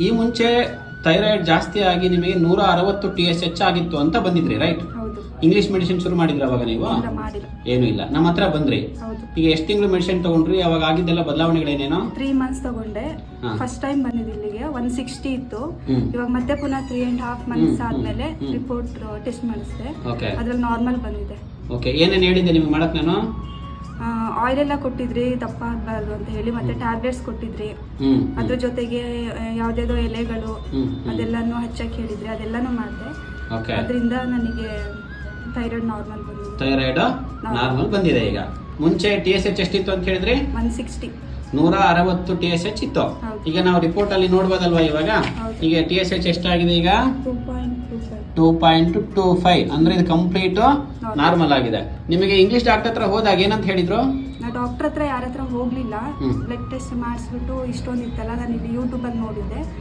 ಈ ಮುಂಚೆ ಥೈರಾಯ್ಡ್ ಜಾಸ್ತಿ ಆಗಿ ನಿಮಗೆ 160 TSH ಆಗಿತ್ತು ಅಂತ ಬಂದಿದ್ರಿ, ರೈಟ್? ಹೌದು. ಇಂಗ್ಲಿಷ್ ಮೆಡಿಸಿನ್ ಶುರು ಮಾಡಿದ್ರೆ ಅವಾಗ ನೀವು? ಮಾಡಿಲ್ಲ. ಏನೂ ಇಲ್ಲ, ನಮ್ಮ ಹತ್ರ ಬಂದ್ರಿ. ಹೌದು. ಈಗ ಎಷ್ಟು ತಿಂಗಳು ಮೆಡಿಸಿನ್ ತಗೊಂಡ್ರಿ? ಅವಾಗ ಆಗಿದ್ದೆಲ್ಲ ಬದಲಾವಣೆಗಳೇನೇನೋ? 3 months ತಗೊಂಡೆ. ಫಸ್ಟ್ ಟೈಮ್ ಬಂದಿದ್ದು ಇಲ್ಲಿಗೆ 160 ಇತ್ತು. ಇವಾಗ ಮತ್ತೆ ಪುನಃ 3.5 months ಆದ್ಮೇಲೆ ರಿಪೋರ್ಟ್ ಟೆಸ್ಟ್ ಮಾಡಿಸಿದೆ. ಅದ್ರಲ್ಲಿ ನಾರ್ಮಲ್ ಬಂದಿದೆ. ಓಕೆ, ಏನೇನು ಹೇಳಿದ್ದೆ ನಿಮ್ಗೆ ಮಾಡಕ್ ನಾನು? ಆಯಿಲ್ ಎಲ್ಲ ಕೊಟ್ಟಿದ್ರಿ ದಪ್ಪ ಆಗಬಾರ್ದು ಅಂತ ಹೇಳಿ, ಮತ್ತೆ ಟ್ಯಾಬ್ಲೆಟ್ಸ್ ಕೊಟ್ಟಿದ್ರಿ. ಅದ್ರ ಜೊತೆಗೆ ಯಾವ್ದಾದ್ರು ಎಲೆಗಳು ಅದೆಲ್ಲಾನು ಹಚ್ಚಕ್ ಹೇಳಿದ್ರಿ, ಅದೆಲ್ಲಾನು ಮಾಡಿದೆ. ಅದರಿಂದ ನನಗೆ ಥೈರಾಯ್ಡ್ ನಾರ್ಮಲ್ ಬಂದಿದೆ. ಥೈರಾಯ್ಡ್ ನಾರ್ಮಲ್ ಬಂದಿದೆ. ಈಗ ಮುಂಚೆ TSH ಎಷ್ಟಿತ್ತು ಅಂತ ಹೇಳಿದ್ರಿ? 160. 160 TSH ಇತ್ತು. ಈಗ ನಾವು ರಿಪೋರ್ಟ್ ಅಲ್ಲಿ ನೋಡ್ಬೋದಲ್ವಾ ಇವಾಗ? ಈಗ TSH ಎಷ್ಟಾಗಿದೆ ಈಗ? 2.25. ಅಂದ್ರೆ ಇದು ಕಂಪ್ಲೀಟ್ ನಾರ್ಮಲ್ ಆಗಿದೆ. ನಿಮಗೆ ಇಂಗ್ಲಿಷ್ ಡಾಕ್ಟರ್ ಹತ್ರ ಹೋದಾಗ ಏನಂತ ಹೇಳಿದ್ರು? ನಾ ಡಾಕ್ಟರ್ ಹತ್ರ ಯಾರ ಹತ್ರ ಹೋಗ್ಲಿಲ್ಲ. ಬ್ಲಡ್ ಟೆಸ್ಟ್ ಮಾಡಿಸ್ಬಿಟ್ಟು ಇಷ್ಟೊಂದು ಇತ್ತಲ್ಲ, ನಾನು ಇಲ್ಲಿ ಯೂಟ್ಯೂಬ್ ಅಲ್ಲಿ ನೋಡಿದ್ದೆ.